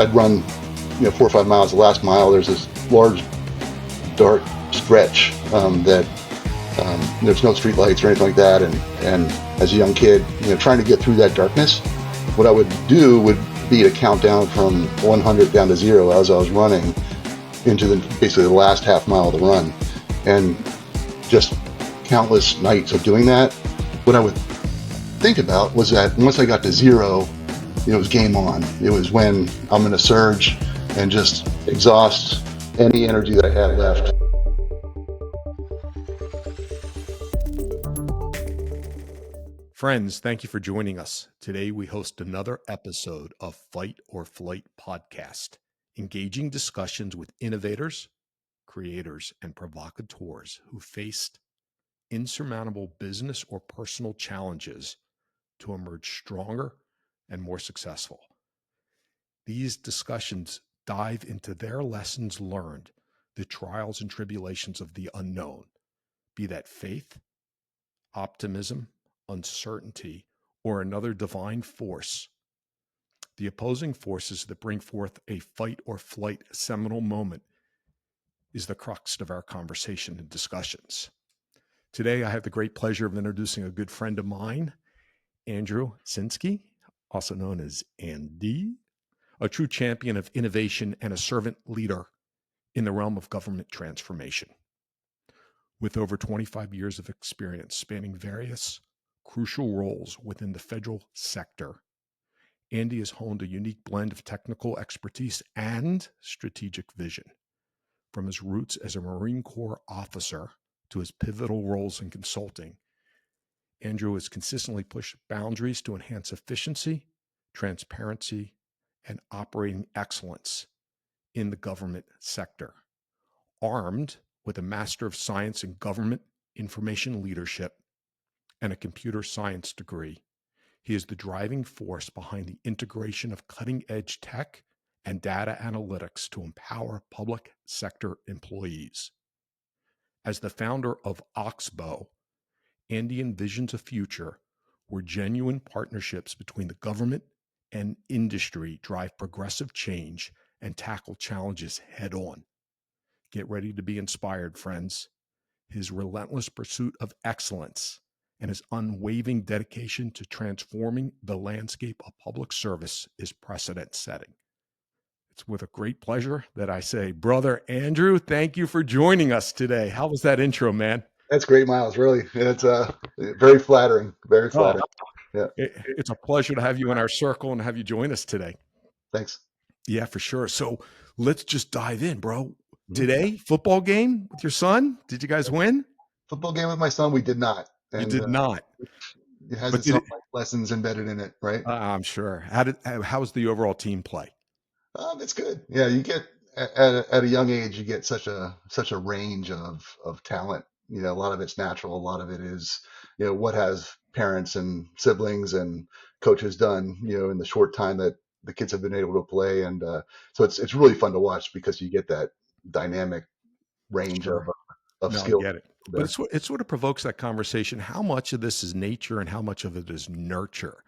I'd run, 4 or 5 miles. The last mile, there's this large, dark stretch that there's no street lights or anything like that. And as a young kid, trying to get through that darkness, what I would do would be to count down from 100 down to 0 as I was running into basically the last half mile of the run. And just countless nights of doing that, what I would think about was that once I got to 0, it was game on. It was when I'm going to surge and just exhaust any energy that I had left. Friends, thank you for joining us. Today we host another episode of Fight or Flight podcast, engaging discussions with innovators, creators, and provocateurs who faced insurmountable business or personal challenges to emerge stronger and more successful. These discussions dive into their lessons learned, the trials and tribulations of the unknown, be that faith, optimism, uncertainty, or another divine force. The opposing forces that bring forth a fight or flight seminal moment is the crux of our conversation and discussions. Today, I have the great pleasure of introducing a good friend of mine, Andrew Shinskie, also known as Andy, a true champion of innovation and a servant leader in the realm of government transformation. With over 25 years of experience spanning various crucial roles within the federal sector, Andy has honed a unique blend of technical expertise and strategic vision. From his roots as a Marine Corps officer to his pivotal roles in consulting, Andrew has consistently pushed boundaries to enhance efficiency, transparency, and operating excellence in the government sector. Armed with a Master of Science in Government Information Leadership and a computer science degree, he is the driving force behind the integration of cutting-edge tech and data analytics to empower public sector employees. As the founder of Oxbow, Andy envisions a future where genuine partnerships between the government and industry drive progressive change and tackle challenges head-on. Get ready to be inspired, friends. His relentless pursuit of excellence and his unwavering dedication to transforming the landscape of public service is precedent-setting. It's with a great pleasure that I say, Brother Andrew, thank you for joining us today. How was that intro, man? That's great, Myles. Really, it's very flattering. Very Oh, flattering. Yeah. it's a pleasure to have you in our circle and have you join us today. Thanks. Yeah, for sure. So let's just dive in, bro. Mm-hmm. Today, football game with your son. Did you guys win? Football game with my son, we did not. You And did not. it has But its own lessons embedded in it, right? I'm sure. How was the overall team play? It's good. Yeah, you get at a young age, you get such a range of talent. A lot of it's natural. A lot of it is, what has parents and siblings and coaches done, in the short time that the kids have been able to play. And so it's really fun to watch because you get that dynamic range Sure. of No, I skill get it. But it sort of provokes that conversation. How much of this is nature and how much of it is nurture?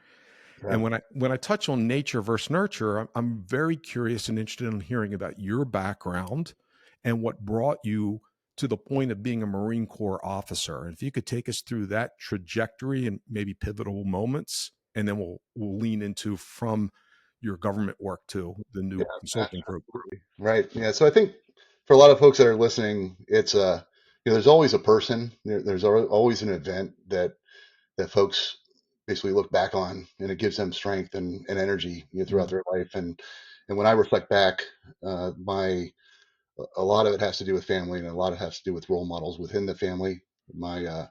Yeah. And when I touch on nature versus nurture, I'm very curious and interested in hearing about your background and what brought you to the point of being a Marine Corps officer. And if you could take us through that trajectory and maybe pivotal moments, and then we'll lean into from your government work to the new consulting group. Absolutely. Right. Yeah. So I think for a lot of folks that are listening, it's there's always a person, there's always an event that folks basically look back on, and it gives them strength and energy, throughout their life. And when I reflect back, a lot of it has to do with family, and a lot of it has to do with role models within the family. My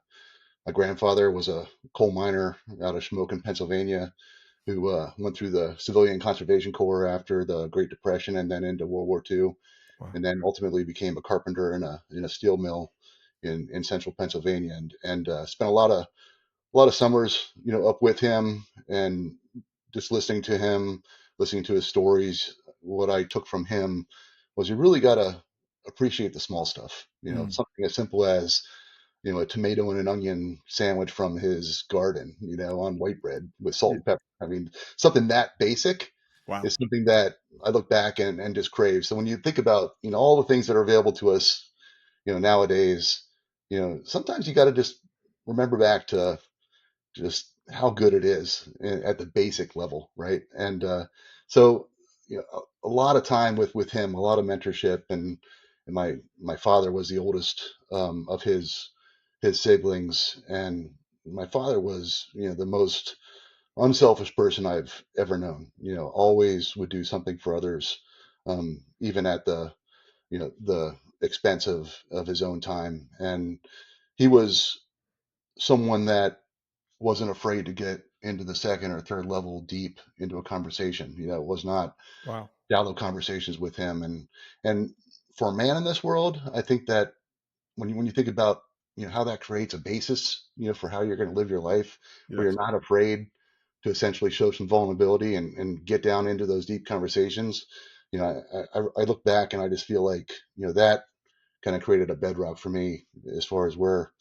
grandfather was a coal miner out of Shamokin, Pennsylvania, who went through the Civilian Conservation Corps after the Great Depression and then into World War II, Wow. and then ultimately became a carpenter in a steel mill in central Pennsylvania, and spent a lot of summers, up with him and just listening to him, listening to his stories. What I took from him was you really got to appreciate the small stuff. Something as simple as, a tomato and an onion sandwich from his garden, on white bread with salt and pepper. I mean, something that basic, Wow. is something that I look back and just crave. So when you think about, all the things that are available to us, nowadays, sometimes you got to just remember back to just how good it is at the basic level, right? And so, a lot of time with him, a lot of mentorship, and my father was the oldest of his siblings, and my father was, the most unselfish person I've ever known. Always would do something for others, even at the expense of his own time. And he was someone that wasn't afraid to get into the second or third level deep into a conversation. It was not Wow. shallow conversations with him. And for a man in this world, I think that when you think about how that creates a basis for how you're going to live your life, where you're Yes. not afraid to essentially show some vulnerability and get down into those deep conversations. I look back and I just feel like that kind of created a bedrock for me as far as where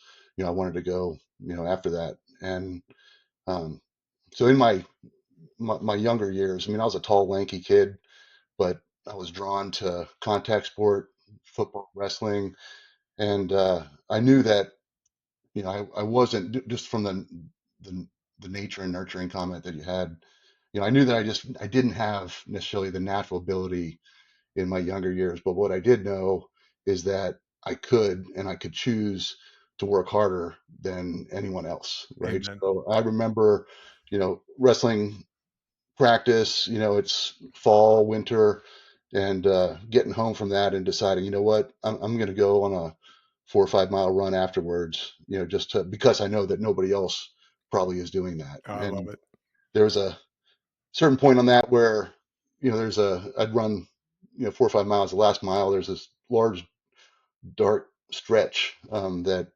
I wanted to go after that. And um, so in my younger years, I mean, I was a tall, lanky kid, but I was drawn to contact sport, football, wrestling, and I knew that I wasn't just from the the nature and nurturing comment that you had. I knew that I didn't have necessarily the natural ability in my younger years, but what I did know is that I could choose to work harder than anyone else, right? Amen. So I remember, wrestling practice, it's fall, winter, and getting home from that and deciding, what, I'm going to go on a 4 or 5 mile run afterwards, just because I know that nobody else probably is doing that. I love And it. there was a certain point on that where, I'd run, 4 or 5 miles. The last mile, there's this large, dark stretch that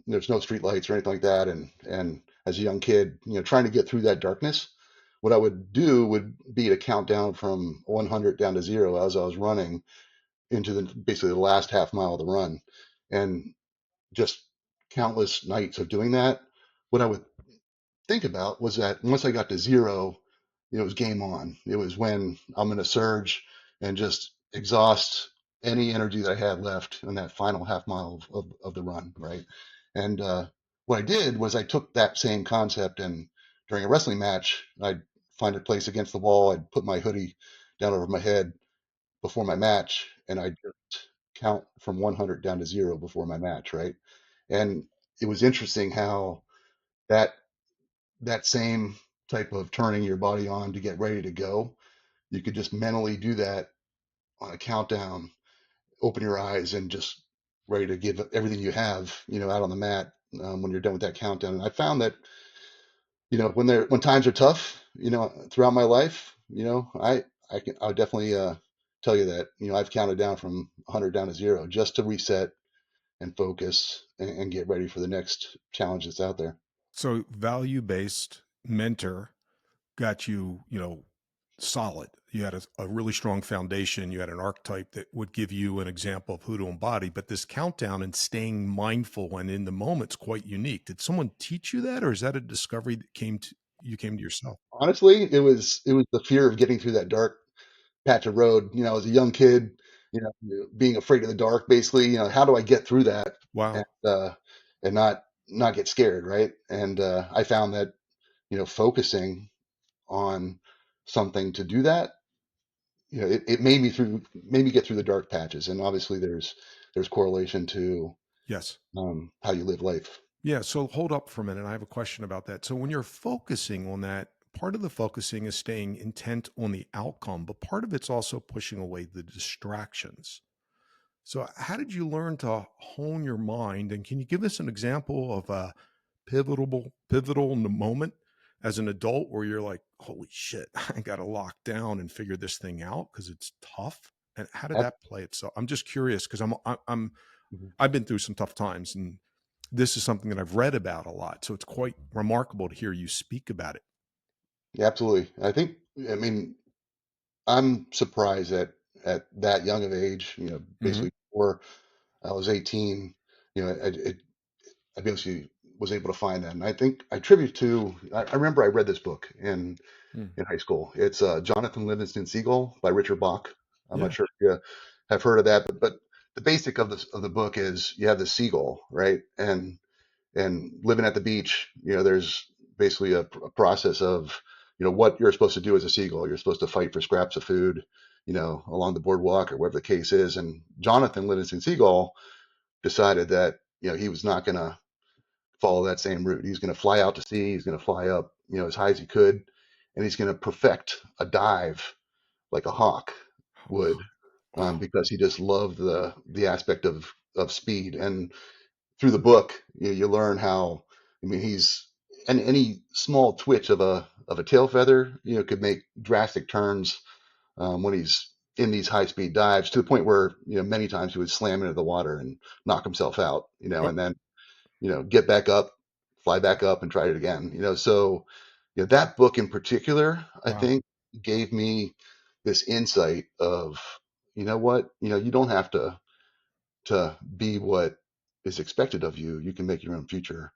there's no street lights or anything like that. And as a young kid, trying to get through that darkness, what I would do would be to count down from 100 down to zero as I was running into basically the last half mile of the run. And just countless nights of doing that, what I would think about was that once I got to zero, it was game on. It was when I'm going to surge and just exhaust any energy that I had left in that final half mile of the run, right? And what I did was I took that same concept, and during a wrestling match, I'd find a place against the wall, I'd put my hoodie down over my head before my match, and I'd just count from 100 down to zero before my match, right? And it was interesting how that that same type of turning your body on to get ready to go, you could just mentally do that on a countdown, open your eyes and just ready to give everything you have, out on the mat when you're done with that countdown. And I found that, when times are tough, throughout my life, I'll definitely tell you that, I've counted down from 100 down to zero just to reset and focus and get ready for the next challenge that's out there. So value based mentor got you, solid. You had a really strong foundation. You had an archetype that would give you an example of who to embody. But this countdown and staying mindful and in the moment's quite unique. Did someone teach you that, or is that a discovery that came to yourself? Honestly, it was the fear of getting through that dark patch of road. As a young kid, being afraid of the dark. Basically, how do I get through that and Wow. and not get scared, right? And I found that focusing on something to do that, it made me get through the dark patches. And obviously, there's correlation to Yes. how you live life. Yeah. So hold up for a minute. I have a question about that. So when you're focusing on that, part of the focusing is staying intent on the outcome, but part of it's also pushing away the distractions. So how did you learn to hone your mind? And can you give us an example of a pivotal moment as an adult where you're like, holy shit, I got to lock down and figure this thing out because it's tough. And how did Ab- that play itself? I'm just curious because mhm. I've been through some tough times, and this is something that I've read about a lot. So it's quite remarkable to hear you speak about it. Yeah, absolutely. I mean, I'm surprised at that young of age, Hmm. basically before I was 18, I basically was able to find that. And I think I attribute to, I remember I read this book Hmm. in high school. It's Jonathan Livingston Seagull by Richard Bach. I'm not Yeah. sure if you have heard of that, but the basic of the book is you have the seagull, right? And living at the beach, there's basically a process of, what you're supposed to do as a seagull. You're supposed to fight for scraps of food, along the boardwalk or whatever the case is. And Jonathan Livingston Seagull decided that, he was not going to follow that same route. He's going to fly out to sea. He's going to fly up, as high as he could, and he's going to perfect a dive like a hawk would, Wow. because he just loved the aspect of speed. And through the book, you learn how. I mean, and any small twitch of a tail feather, could make drastic turns, when he's in these high speed dives, to the point where, many times he would slam into the water and knock himself out, Oh, and then, get back up, fly back up and try it again. So, that book in particular, I wow. think, gave me this insight of, what, you don't have to be what is expected of you. You can make your own future.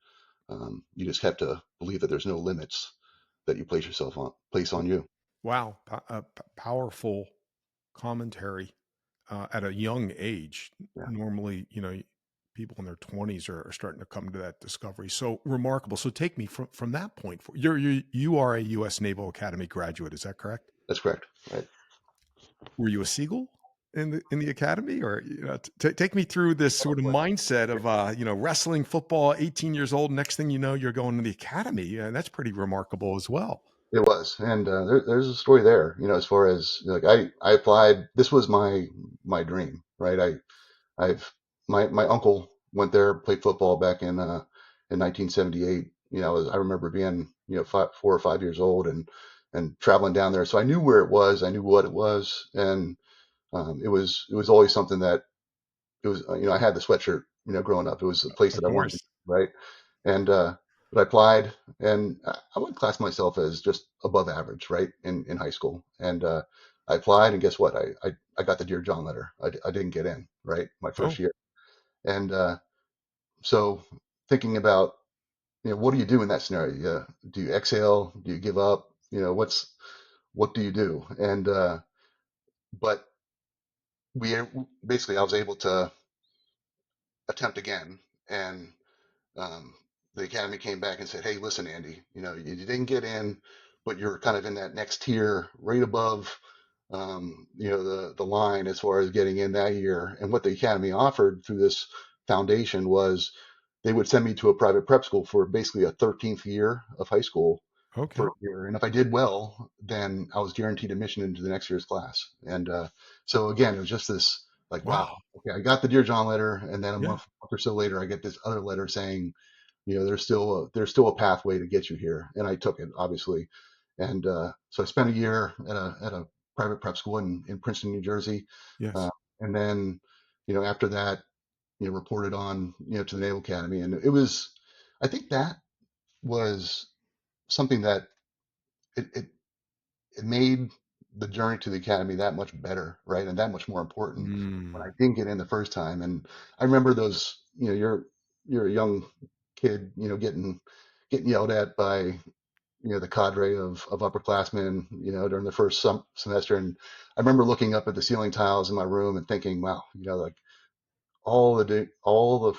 You just have to believe that there's no limits that you place on you. Wow. Powerful commentary at a young age. Yeah, Normally, people in their 20s are starting to come to that discovery. So remarkable. So take me from that point. You are a U.S. Naval Academy graduate. Is that correct? that's correct. Right. Were you a Seagull in the academy, or take me through this sort of mindset of wrestling, football, 18 years old. Next thing you know, you're going to the academy, and that's pretty remarkable as well. It was, and there's a story there. As far as like I applied. This was my dream, right? I've my uncle went there, played football back in 1978. I remember being 4 or 5 years old and traveling down there. So I knew where it was. I knew what it was, and it was always something that it was. I had the sweatshirt. Growing up, it was a place Of that I wanted to course. go, right? And but I applied, and I would class myself as just above average, right, in high school. And I applied, and guess what? I got the Dear John letter. I didn't get in, right, my first Oh, year. And so thinking about, what do you do in that scenario? Do you exhale? Do you give up? What do you do? And but we basically I was able to attempt again, and um, the academy came back and said, "Hey, listen, Andy, you didn't get in, but you're kind of in that next tier, right above, the line as far as getting in that year." And what the academy offered through this foundation was they would send me to a private prep school for basically a 13th year of high school for okay. a year. And if I did well, then I was guaranteed admission into the next year's class. And so again, it was just this like, wow, Wow. okay, I got the Dear John letter, and then a Yeah. month or so later, I get this other letter saying, there's still a pathway to get you here, and I took it, obviously. And so I spent a year at a private prep school in Princeton, New Jersey, uh, Yes. and then after that, reported on to the Naval Academy, and it was, I think that was something that it it made the journey to the academy that much better, right, and that much more important when I Mm. didn't get in the first time. And I remember those, you're a young kid, getting yelled at by the cadre of upperclassmen, during the first semester. And I remember looking up at the ceiling tiles in my room and thinking, wow, like all the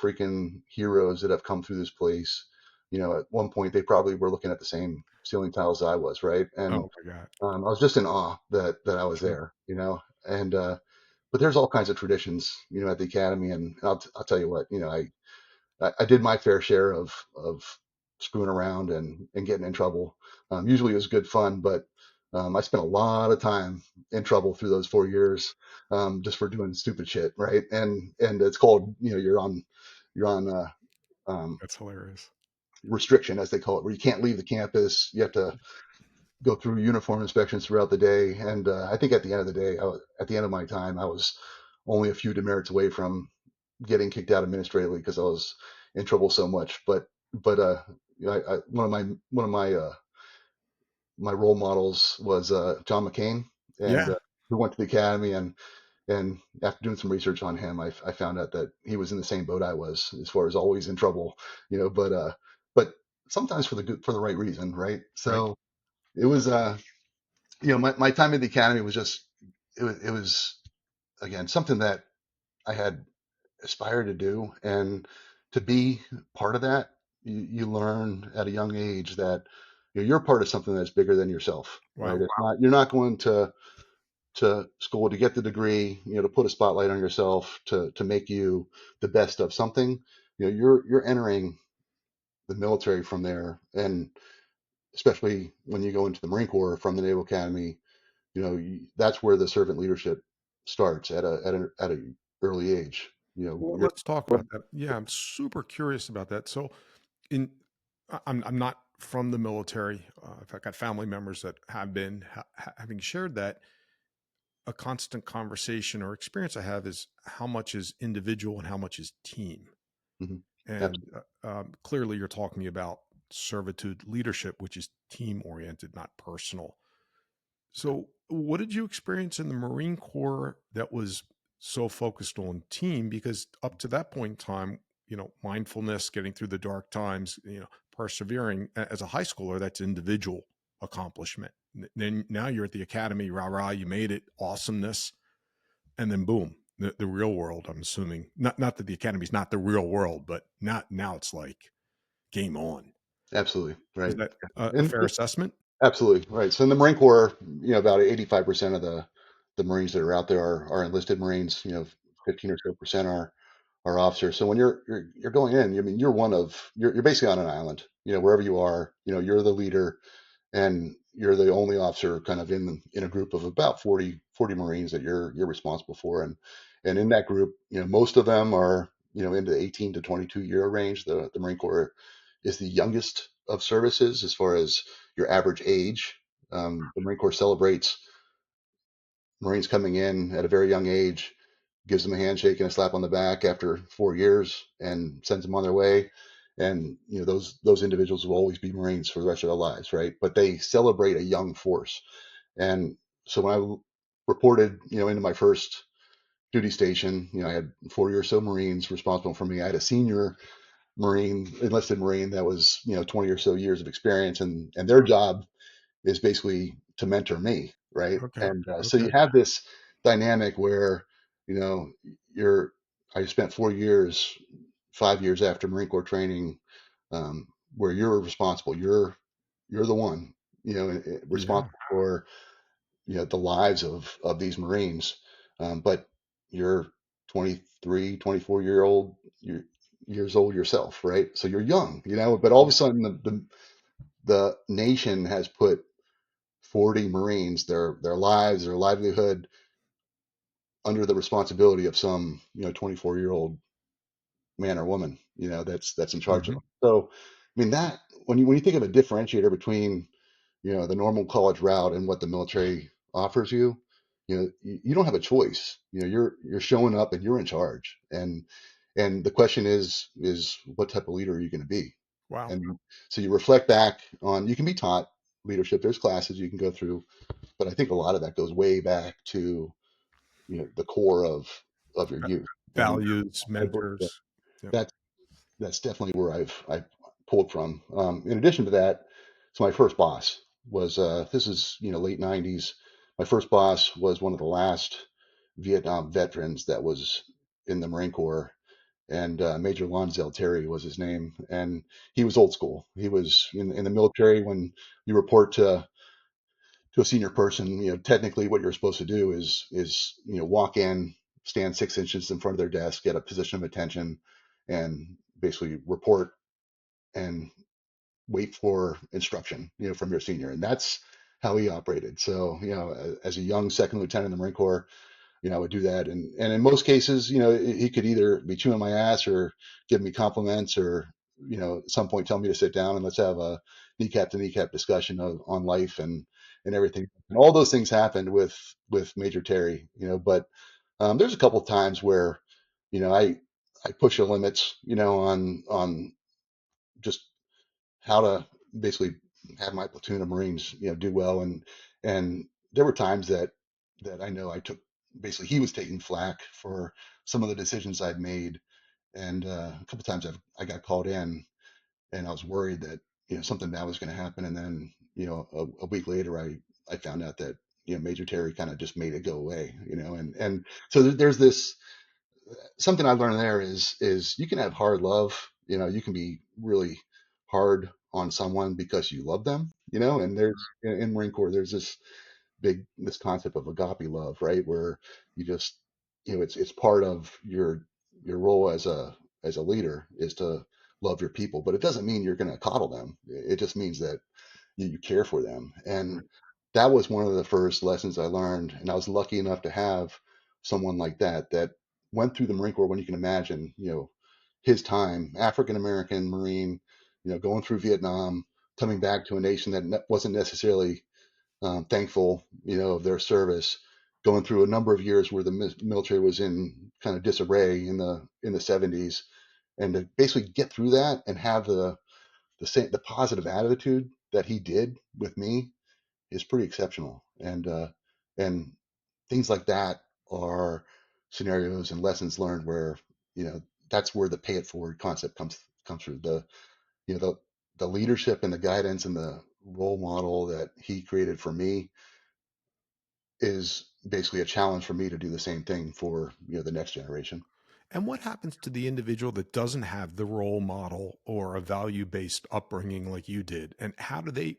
freaking heroes that have come through this place. At one point they probably were looking at the same ceiling tiles I was, right? And Oh my God. I was just in awe that I was Sure. there, and but there's all kinds of traditions, at the academy, and I'll tell you what, I did my fair share of screwing around and getting in trouble. Usually it was good fun, but I spent a lot of time in trouble through those 4 years, just for doing stupid shit, right? And it's called, you're on um, That's hilarious. restriction, as they call it, where you can't leave the campus. You have to go through uniform inspections throughout the day. And I think at the end of the day, at the end of my time, I was only a few demerits away from getting kicked out administratively because I was in trouble so much. But one of my role models was John McCain, and Yeah. who went to the academy. And after doing some research on him, I found out that he was in the same boat I was, as far as always in trouble, But sometimes for the right reason, right? Right. So it was, my time at the academy was just, it was again something that I had aspired to do, and to be part of that, you learn at a young age that you're part of something that's bigger than yourself, right? Wow. It's not, you're not going to school to get the degree, to put a spotlight on yourself, to make you the best of something. You're entering the military from there, and especially when you go into the Marine Corps from the Naval Academy, that's where the servant leadership starts at a early age. Well, You're let's talk about that. Yeah, I'm super curious about that. So, in I'm not from the military. I've got family members that have been. Having shared that, a constant conversation or experience I have is how much is individual and how much is team. Mhm. And Absolutely. clearly, you're talking about servitude leadership, which is team oriented, not personal. So, what did you experience in the Marine Corps that was so focused on team? Because up to that point in time, mindfulness, getting through the dark times, persevering as a high schooler, that's individual accomplishment. Then now you're at the academy, rah, rah, you made it, awesomeness. And then boom, the real world, I'm assuming, not that the academy's not the real world, but not now it's like game on. Absolutely. Is Right. that a And fair assessment? absolutely right. So in the Marine Corps, about 85% of the Marines that are out there are enlisted Marines. 15 or so percent are officers. So when you're going in, I mean, you're basically on an island. Wherever you are, you're the leader, and you're the only officer kind of in a group of about 40 Marines that you're responsible for. And in that group, most of them are, into the 18 to 22-year range. The Marine Corps is the youngest of services as far as your average age. The Marine Corps celebrates Marines coming in at a very young age, gives them a handshake and a slap on the back after 4 years, and sends them on their way. And those individuals will always be Marines for the rest of their lives, right? But they celebrate a young force. And so when I reported, into my first duty station, I had 40 or so Marines responsible for me. I had a senior Marine, enlisted Marine, that was 20 or so years of experience, and their job is basically to mentor me, right? Okay. And so Okay. you have this dynamic where, you know, you're. I spent 4 years, 5 years after Marine Corps training, um, where you're responsible. You're the one, Yeah. responsible for the lives of these Marines, but you're 23, 24 years old yourself, right? So you're young, but all of a sudden the nation has put 40 Marines, their lives, their livelihood, under the responsibility of some 24-year-old man or woman, that's in charge of Hmm. them. So, I mean, that when you think of a differentiator between the normal college route and what the military offers you, you don't have a choice. You're showing up and you're in charge. And the question is what type of leader are you going to be? Wow. And so you reflect back on, you can be taught leadership. There's classes you can go through, but I think a lot of that goes way back to the core of your youth. And Values, I believe mentors. Yeah. that's that's definitely where I've pulled from. In addition to that, so my first boss was, this is late '90s. My first boss was one of the last Vietnam veterans that was in the Marine Corps, and Major Lonsdale Terry was his name, and he was old school. He was in the military. When you report to a senior person, technically what you're supposed to do is walk in, stand 6 inches in front of their desk, get a position of attention, and basically report and wait for instruction, from your senior. And that's how he operated. So, as a young second lieutenant in the Marine Corps, I would do that. And in most cases, he could either be chewing my ass or give me compliments, or, at some point tell me to sit down and let's have a kneecap to kneecap discussion on life and everything. And all those things happened with Major Terry, but there's a couple of times where, I push the limits, on just how to basically have my platoon of Marines, do well. And there were times that I know I took, basically he was taking flack for some of the decisions I'd made. And a couple times I got called in, and I was worried that something bad was going to happen. And then, a week later, I found out that, Major Terry kind of just made it go away, and so there's this, something I learned there is you can have hard love, you can be really hard on someone because you love them, and there's in Marine Corps, there's this concept of agape love, right? Where you just, it's part of your role as a leader is to love your people, but it doesn't mean you're going to coddle them. It just means that you care for them. And that was one of the first lessons I learned. And I was lucky enough to have someone like that went through the Marine Corps. When you can imagine, his time, African American Marine, going through Vietnam, coming back to a nation that wasn't necessarily thankful, of their service, going through a number of years where the military was in kind of disarray in the 70s, and to basically get through that and have the positive attitude that he did with me is pretty exceptional. And things like that are scenarios and lessons learned where, you know that's where the pay it forward concept comes through. The leadership and the guidance and the role model that he created for me is basically a challenge for me to do the same thing for, the next generation. And what happens to the individual that doesn't have the role model or a value-based upbringing like you did? And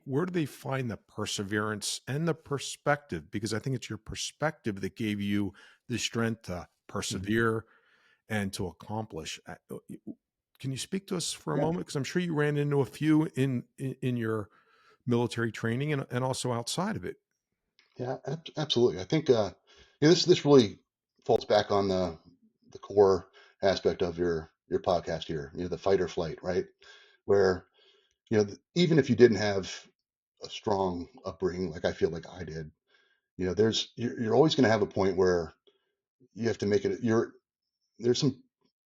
where do they find the perseverance and the perspective? Because I think it's your perspective that gave you the strength to Mhm. persevere and to accomplish. Can you speak to us for a Yeah, moment? Because I'm sure you ran into a few in your military training and also outside of it. yeah, absolutely. I think this really falls back on the core aspect of your podcast here. The fight or flight, right? Where, even if you didn't have a strong upbringing like I feel like I did, you're always going to have a point where you have to make it. There's some.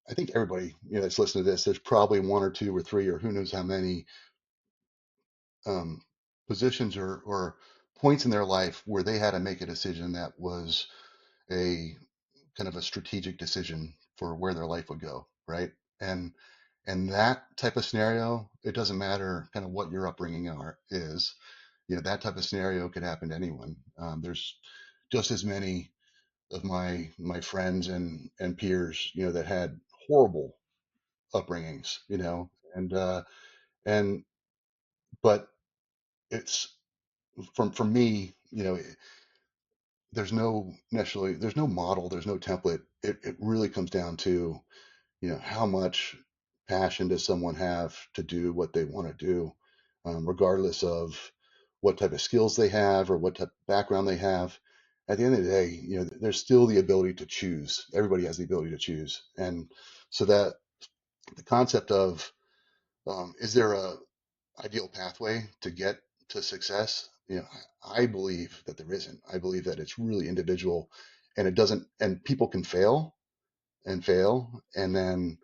I think everybody, that's listening to this, there's probably one or two or three or who knows how many um, positions or points in their life where they had to make a decision that was a kind of a strategic decision for where their life would go, right? And and that type of scenario, it doesn't matter kind of what your upbringing is, that type of scenario could happen to anyone. There's just as many of my friends and peers, that had horrible upbringings, and but it's from me, there's no model, there's no template. It really comes down to, how much passion does someone have to do what they want to do, regardless of what type of skills they have or what type of background they have. At the end of the day, there's still the ability to choose. Everybody has the ability to choose. And so that the concept of, is there a ideal pathway to get to success? I believe that there isn't. I believe that it's really individual, and it doesn't. And people can fail and fail, and then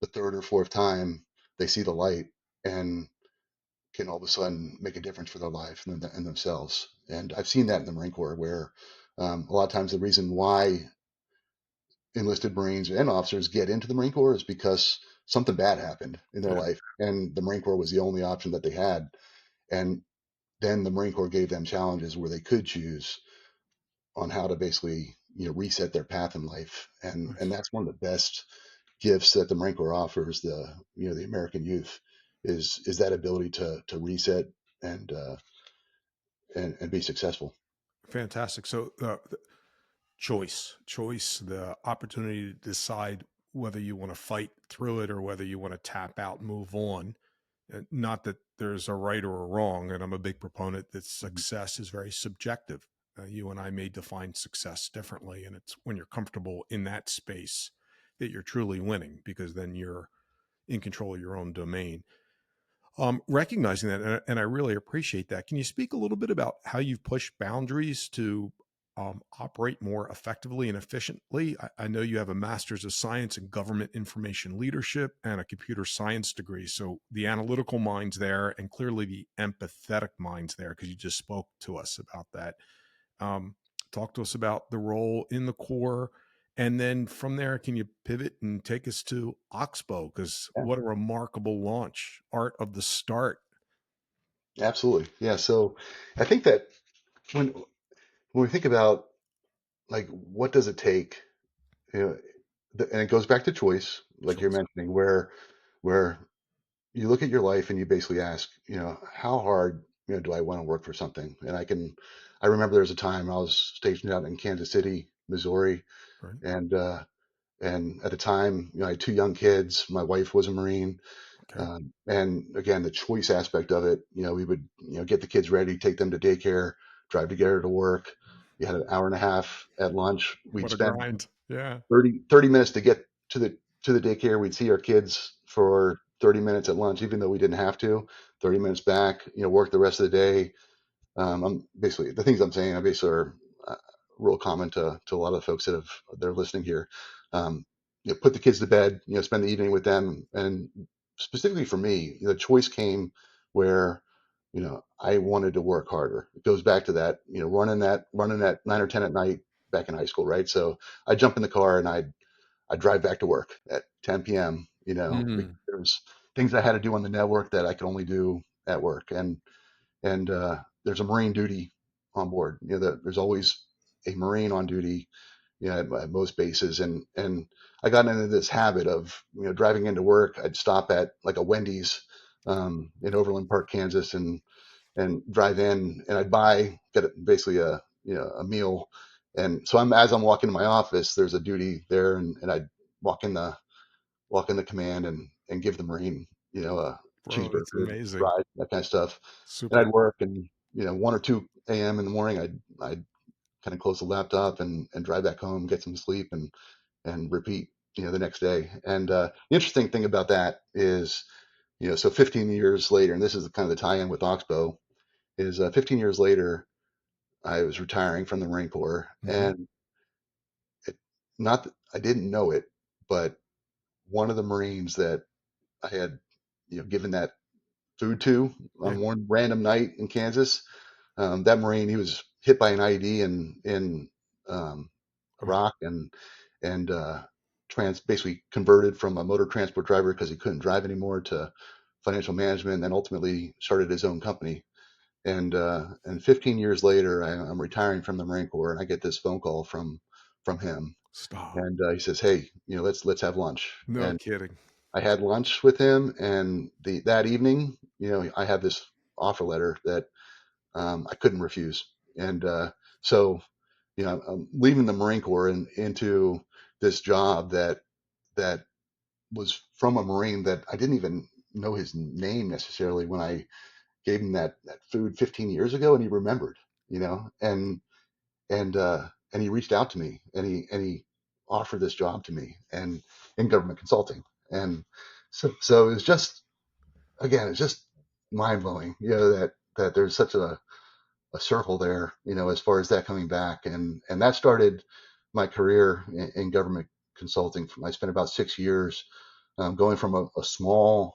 the third or fourth time they see the light and can all of a sudden make a difference for their life and themselves. And I've seen that in the Marine Corps, where a lot of times the reason why enlisted Marines and officers get into the Marine Corps is because something bad happened in their Yeah. life, and the Marine Corps was the only option that they had. And then the Marine Corps gave them challenges where they could choose on how to basically, reset their path in life. And Nice. that's one of the best gifts that the Marine Corps offers the American youth is that ability to reset and and be successful. Fantastic. So, choice, the opportunity to decide whether you want to fight through it or whether you want to tap out and move on. Not that there's a right or a wrong, and I'm a big proponent that Mhm. success is very subjective. You and I may define success differently, and it's when you're comfortable in that space that you're truly winning, because then you're in control of your own domain. Recognizing that, and I really appreciate that. Can you speak a little bit about how you've pushed boundaries to operate more effectively and efficiently? I know you have a master's of science in government information leadership and a computer science degree. So the analytical mind's there, and clearly the empathetic mind's there, because you just spoke to us about that. Um, Talk to us about the role in the Corps. And then from there, can you pivot and take us to Oxbow? Because Yeah. what a remarkable launch, art of the start. Absolutely. Yeah. So I think that when we think about like what does it take, you know, and it goes back to choice, like you're Choice. mentioning, where you look at your life and you basically ask, how hard, do I want to work for something? And I remember there was a time I was stationed out in Kansas City, Missouri, Right. and at the time, I had two young kids. My wife was a Marine. Okay. And again, the choice aspect of it, we would, get the kids ready, take them to daycare, drive together to work. You had an hour and a half at lunch. We'd What a spend grind. Yeah. 30 minutes to get to the daycare. We'd see our kids for 30 minutes at lunch, even though we didn't have to. 30 minutes back, work the rest of the day. I'm basically the things I'm saying. I basically are real common to a lot of the folks they're listening here. Um, put the kids to bed. Spend the evening with them, and specifically for me, the choice came where I wanted to work harder. It goes back to that running that 9 or 10 at night back in high school, right? So I jump in the car and I drive back to work at 10 p.m. Because Mm. there's things I had to do on the network that I could only do at work, and there's a Marine duty on board. There's always a Marine on duty, at most bases, and I got into this habit of driving into work. I'd stop at like a Wendy's in Overland Park, Kansas, and drive in, and I'd get basically a meal. And so as I'm walking to my office, there's a duty there, and I'd walk in the walk in the command and give the Marine, a Bro, that's cheeseburger, amazing. fries, that kind of stuff. And Super I'd cool. work, and 1 or 2 a.m. in the morning, I'd kind of close the laptop and drive back home, get some sleep, and repeat, the next day. And the interesting thing about that is, so 15 years later, and this is kind of the tie-in with Oxbow, is 15 years later, I was retiring from the Marine Corps, Hmm. and it, not that I didn't know it, but one of the Marines that I had, given that food to Yeah. on one random night in Kansas. That Marine, he was hit by an IED in um, Oh, Iraq, and basically converted from a motor transport driver because he couldn't drive anymore to financial management, and then ultimately started his own company. And 15 years later, I'm retiring from the Marine Corps, and I get this phone call from him, stop. and he says, "Hey, let's have lunch." No And kidding. I had lunch with him, and that evening, I had this offer letter that I couldn't refuse. And so, I'm leaving the Marine Corps and into this job that was from a Marine that I didn't even know his name necessarily when I gave him that food 15 years ago, and he remembered, and he reached out to me, and he offered this job to me, and in government consulting. And so it was just, again, it's just mind blowing, that there's such a circle there, as far as that coming back. And that started my career in government consulting. I spent about 6 years going from a small,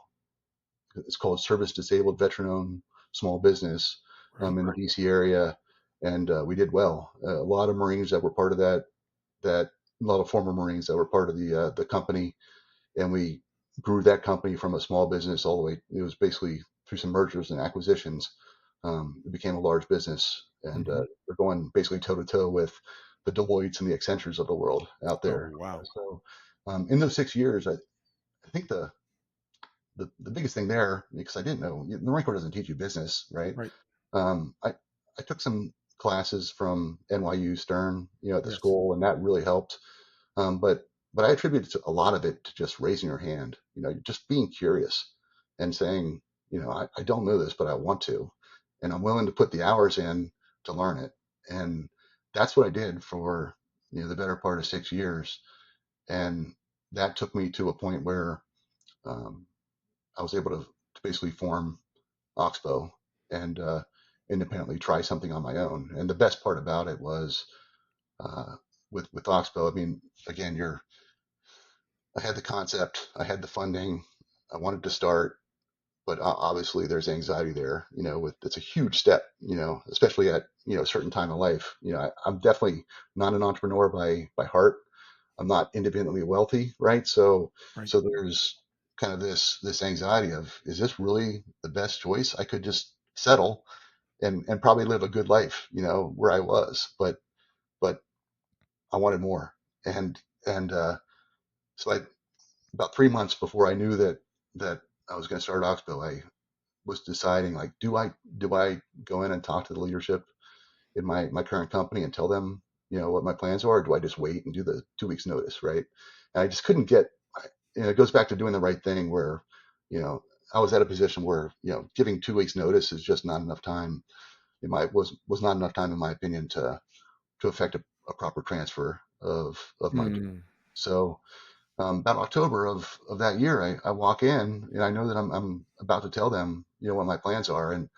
it's called service disabled veteran owned small business Right. in the DC area. And we did well. A lot of Marines that were part of that a lot of former Marines that were part of the company, and we grew that company from a small business all the way. It was basically through some mergers and acquisitions. It became a large business, and Hmm. we're going basically toe to toe with the Deloittes and the Accentures of the world out Oh, there. wow. So in those 6 years, I think the biggest thing there, because I didn't know, the Marine Corps doesn't teach you business, right? Right. I took some classes from NYU Stern, at the Yes. school, and that really helped. But I attribute a lot of it to just raising your hand, just being curious and saying, I don't know this, but I want to, and I'm willing to put the hours in to learn it. And that's what I did for, the better part of 6 years. And that took me to a point where um, I was able to basically form Oxbow and independently try something on my own. And the best part about it was with Oxbow. I mean, again, I had the concept, I had the funding, I wanted to start, but obviously there's anxiety there. It's a huge step. Especially at a certain time of life. I'm definitely not an entrepreneur by heart. I'm not independently wealthy, right? So Right. so there's kind of this anxiety of, is this really the best choice? I could just settle and probably live a good life, where I was, but I wanted more. And, and, so about 3 months before I knew that I was going to start Oxbow, I was deciding, like, do I go in and talk to the leadership in my current company and tell them, what my plans are, or do I just wait and do the 2 weeks notice? Right. And I just couldn't it goes back to doing the right thing where, you know, I was at a position where, giving 2 weeks notice is just not enough time. Was not enough time, in my opinion, to effect a proper transfer of my duty. Hmm. So, about October of that year, I walk in and I know that I'm about to tell them, what my plans are. And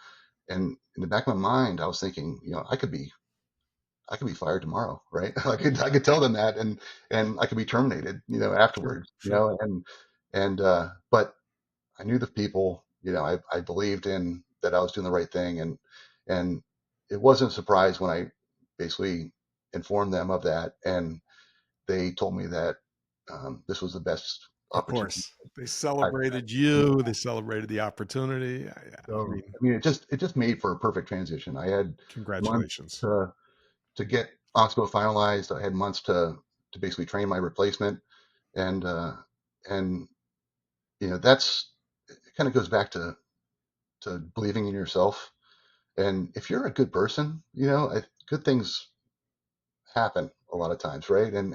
in the back of my mind, I was thinking, I could be fired tomorrow, right? I could tell them that, and I could be terminated, Sure, afterwards, sure. but I knew the people, I believed in that I was doing the right thing, and it wasn't a surprise when I basically informed them of that, and they told me that this was the best Of opportunity course. They I've celebrated had. you, they celebrated the opportunity. I So, mean, I mean, it just made for a perfect transition. I had months congratulations. to get Oxbow finalized. I had months to basically train my replacement, and and that's it. Kind of goes back to believing in yourself. And if you're a good person, good things happen a lot of times, right? And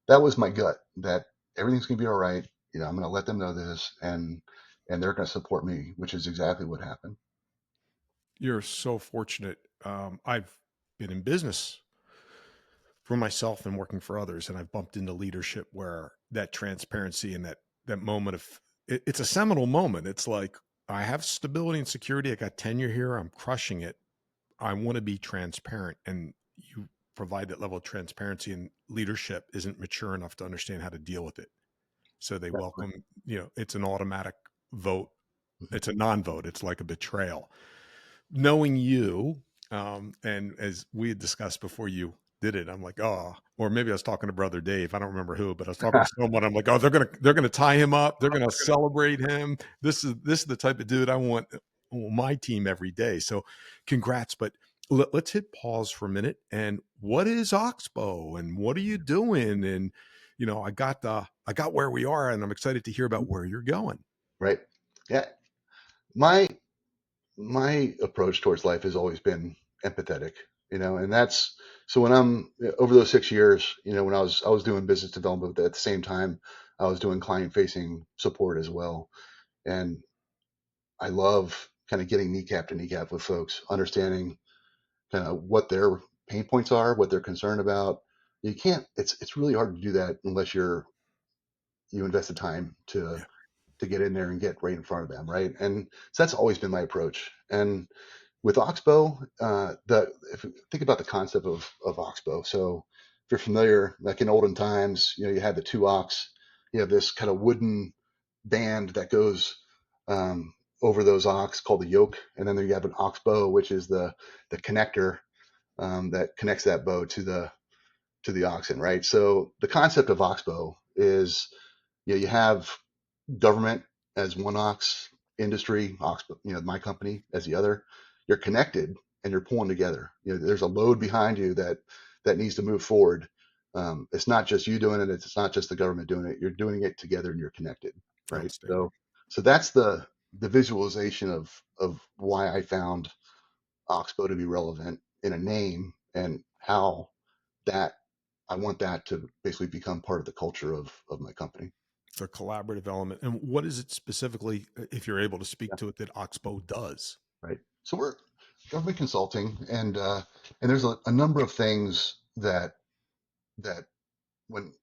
that was my gut, that everything's gonna be all right. I'm gonna let them know this, and they're gonna support me, which is exactly what happened. You're so fortunate. I've been in business for myself and working for others, and I've bumped into leadership where that transparency and that moment of it's a seminal moment. It's like, I have stability and security. I got tenure here. I'm crushing it. I want to be transparent, and you provide that level of transparency, and leadership isn't mature enough to understand how to deal with it. So they That's right. welcome, it's an automatic vote. Mhm. It's a non-vote. It's like a betrayal. Knowing you, and as we had discussed before you did it, I'm like, oh, or maybe I was talking to brother Dave. I don't remember who, but I was talking to someone. I'm like, oh, they're gonna tie him up. They're gonna celebrate him. This is the type of dude I want on my team every day. So, congrats. But let's hit pause for a minute. And what is Oxbow, and what are you doing? And I got where we are, and I'm excited to hear about where you're going. Right. Yeah. My approach towards life has always been empathetic, and that's so when I'm over those 6 years, when I was doing business development, but at the same time I was doing client facing support as well. And I love kind of getting kneecap to kneecap with folks, understanding kind of what their pain points are, what they're concerned about. You can't, it's really hard to do that unless you invest the time to Yeah, get in there and get right in front of them, right? And so that's always been my approach. And with Oxbow, if you think about the concept of Oxbow, so if you're familiar, like in olden times, you had the two ox, you have this kind of wooden band that goes over those ox called the yoke, and then you have an oxbow, which is the connector that connects that bow to the oxen, right? So the concept of Oxbow is, you have government as one ox, industry, ox, my company as the other. You're connected and you're pulling together. There's a load behind you that needs to move forward. It's not just you doing it. It's not just the government doing it. You're doing it together and you're connected, right? outstanding. So that's the visualization of why I found Oxbow to be relevant in a name, and how that I want that to basically become part of the culture of my company. The collaborative element. And what is it specifically, if you're able to speak Yeah. to it, that Oxbow does? Right. So we're government consulting, and there's a number of things that when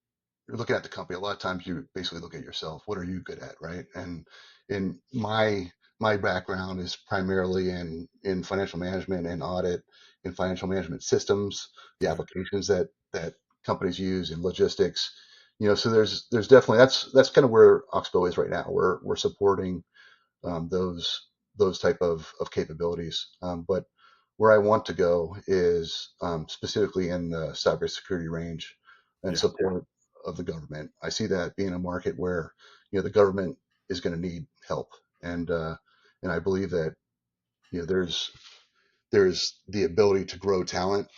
you're looking at the company, a lot of times you basically look at yourself. What are you good at, right? And in my background is primarily in financial management and audit, in financial management systems, the Yeah. applications that companies use in logistics. So there's definitely that's kind of where Oxbow is right now. We're supporting those type of capabilities. But where I want to go is specifically in the cybersecurity range and Yeah. support of the government. I see that being a market where the government is going to need help, and I believe that you know, there's the ability to grow talent,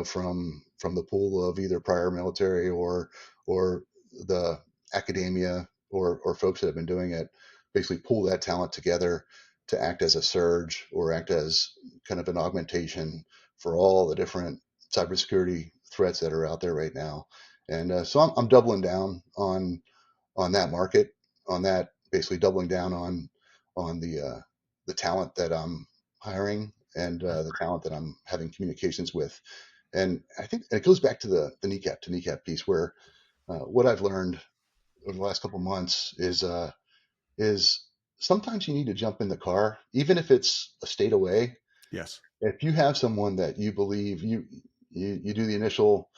from the pool of either prior military or the academia or folks that have been doing it, basically pull that talent together to act as a surge or act as kind of an augmentation for all the different cybersecurity threats that are out there right now. And so I'm doubling down on that market, on that, basically doubling down on the talent that I'm hiring and the talent that I'm having communications with. And I think it goes back to the kneecap to kneecap piece, where what I've learned over the last couple of months is sometimes you need to jump in the car, even if it's a state away. Yes. If you have someone that you believe, you do the initial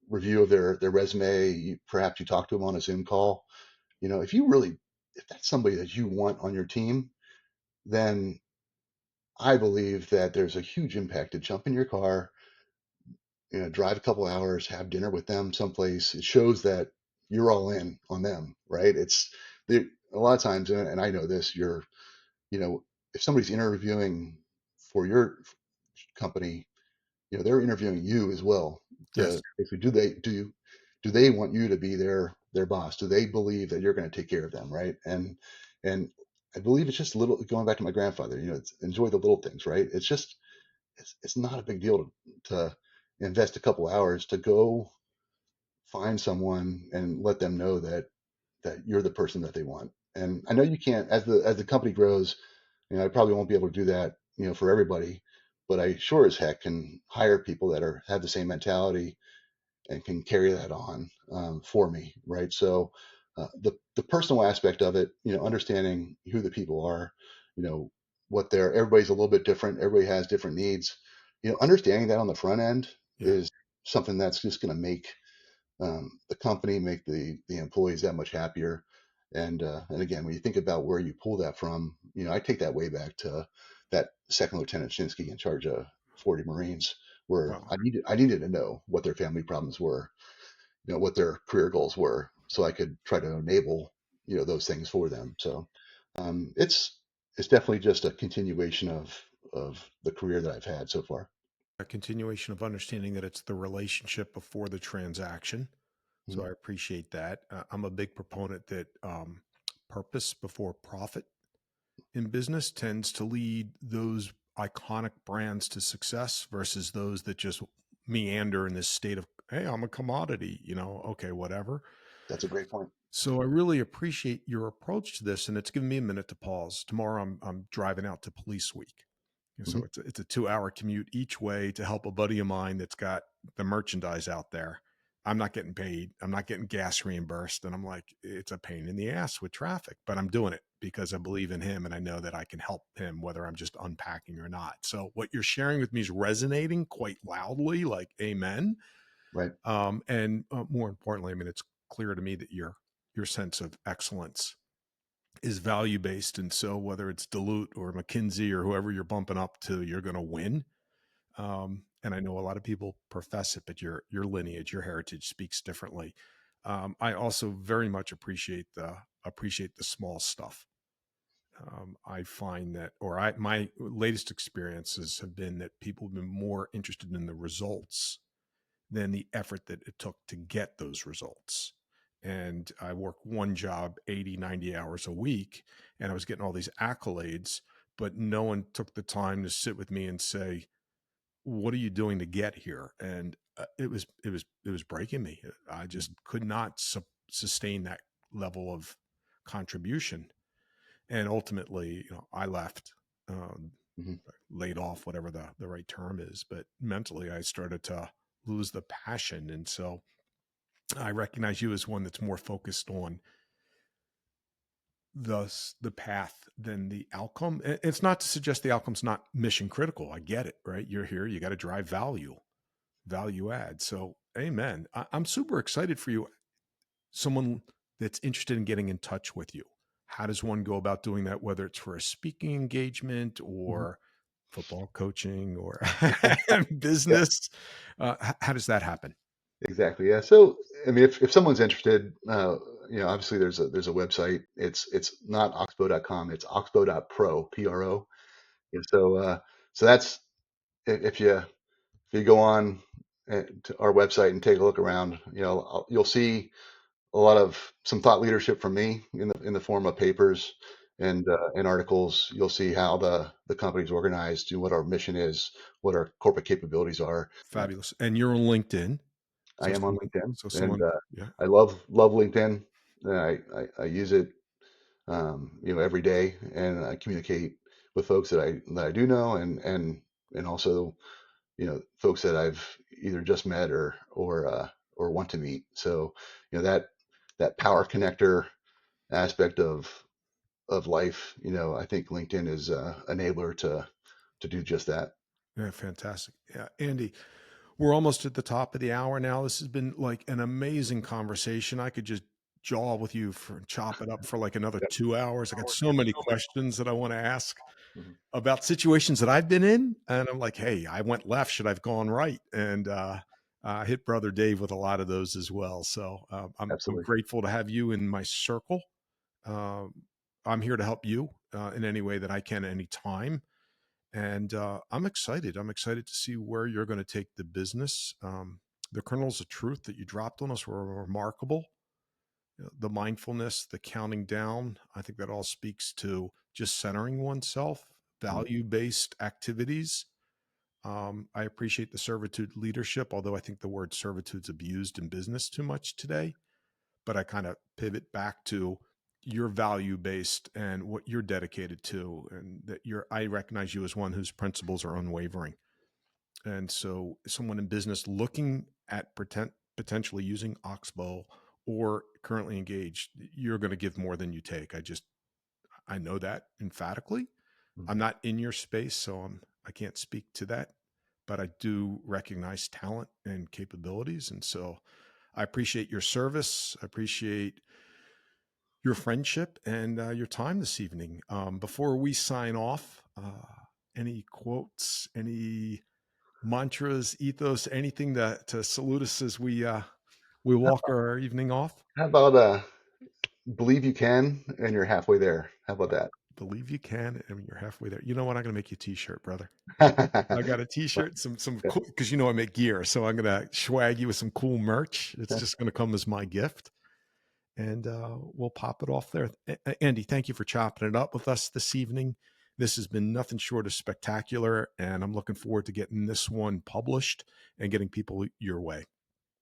review of their resume, perhaps you talk to them on a Zoom call. If that's somebody that you want on your team, then I believe that there's a huge impact to jump in your car, drive a couple hours, have dinner with them someplace. It shows that you're all in on them, right? A lot of times, and I know this, you know, if somebody's interviewing for your company, they're interviewing you as well. Yes. If you do they want you to be their boss? Do they believe that you're going to take care of them, right? And I believe it's just little, going back to my grandfather, enjoy the little things, right? It's not a big deal to invest a couple hours to go find someone and let them know that you're the person that they want. And I know you can't, as the company grows, I probably won't be able to do that, for everybody, but I sure as heck can hire people that have the same mentality and can carry that on, for me, right? So the personal aspect of it, understanding who the people are, you know, everybody's a little bit different. Everybody has different needs. Understanding that on the front end Yeah. is something that's just going to make the company, make the employees that much happier. And again, when you think about where you pull that from, I take that way back to that Second Lieutenant Shinskie in charge of 40 Marines, where Well, I needed to know what their family problems were, what their career goals were, so I could try to enable those things for them. So it's definitely just a continuation of the career that I've had so far. a continuation of understanding that it's the relationship before the transaction. So Mhm. I appreciate that. I'm a big proponent that purpose before profit in business tends to lead those iconic brands to success versus those that just meander in this state of, hey, I'm a commodity, okay, whatever. That's a great point. So I really appreciate your approach to this, and it's given me a minute to pause. Tomorrow I'm driving out to Police Week. So Hmm. it's a 2 hour commute each way to help a buddy of mine that's got the merchandise out there. I'm not getting paid. I'm not getting gas reimbursed. And I'm like, it's a pain in the ass with traffic, but I'm doing it because I believe in him and I know that I can help him, whether I'm just unpacking or not. So what you're sharing with me is resonating quite loudly, like amen. Right. And more importantly, I mean, it's clear to me that your sense of excellence is value based. And so whether it's Duluth or McKinsey or whoever you're bumping up to, you're going to win. And I know a lot of people profess it, but your lineage, your heritage speaks differently. I also very much appreciate the small stuff. I find that, my latest experiences have been that people have been more interested in the results than the effort that it took to get those results. And I worked one job 80, 90 hours a week, and I was getting all these accolades, but no one took the time to sit with me and say, what are you doing to get here? And it was breaking me. I just could not sustain that level of contribution. And ultimately, I left, um, Hmm. laid off, whatever the right term is. But mentally, I started to lose the passion. And so I recognize you as one that's more focused on the path than the outcome. It's not to suggest the outcome's not mission critical. I get it, right? You're here, you got to drive value add. So, amen. I'm super excited for you. Someone that's interested in getting in touch with you. How does one go about doing that, whether it's for a speaking engagement Hmm. or football coaching or Yeah. business? How does that happen? Exactly. Yeah. So, I mean, if someone's interested, obviously there's a website. It's not oxbow.com. It's oxbow.pro, Pro. And so that's, if you go on to our website and take a look around, you'll see a lot of some thought leadership from me in the form of papers and articles. You'll see how the company's organized, what our mission is, what our corporate capabilities are. Fabulous. And you're on LinkedIn. I So am on someone, LinkedIn, so and someone, yeah, I love LinkedIn. I use it, every day, and I communicate with folks that I do know, and also, folks that I've either just met or want to meet. So, that power connector aspect of life, I think LinkedIn is a enabler to do just that. yeah, fantastic. Yeah, Andy, we're almost at the top of the hour now. This has been like an amazing conversation. I could just jaw with you for chop it up for like another Yep. 2 hours. I got so many questions that I want to ask Mhm. about situations that I've been in, and I'm like, hey, I went left. Should I've gone right? And I hit Brother Dave with a lot of those as well. So I'm Absolutely. grateful to have you in my circle. Um, I'm here to help you in any way that I can, anytime. And I'm excited. I'm excited to see where you're going to take the business. The kernels of truth that you dropped on us were remarkable. The mindfulness, the counting down, I think that all speaks to just centering oneself, Mhm. value based activities. I appreciate the servitude leadership, although I think the word servitude's abused in business too much today. But I kind of pivot back to your value based and what you're dedicated to, and that I recognize you as one whose principles are unwavering. And so, someone in business looking at potentially using Oxbow or currently engaged, you're going to give more than you take. I know that emphatically. I'm Mhm. not in your space, so I can't speak to that, but I do recognize talent and capabilities. And so I appreciate your service. I appreciate your friendship and your time this evening. Before we sign off, any quotes, any mantras, ethos, anything to salute us as we walk our evening off? How about believe you can and you're halfway there? How about Believe you can, and you're halfway there. You know what? I'm going to make you a T-shirt, brother. I that? got a T-shirt, some Yeah. cool, because I make gear, so I'm gonna swag you with some cool merch. It's just gonna come as my gift, and we'll pop it off there. Andy, thank you for chopping it up with us this evening. This has been nothing short of spectacular, and I'm looking forward to getting this one published and getting people your way.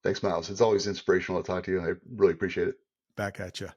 Thanks, Miles. It's always inspirational to talk to you. I really appreciate it. Back at you.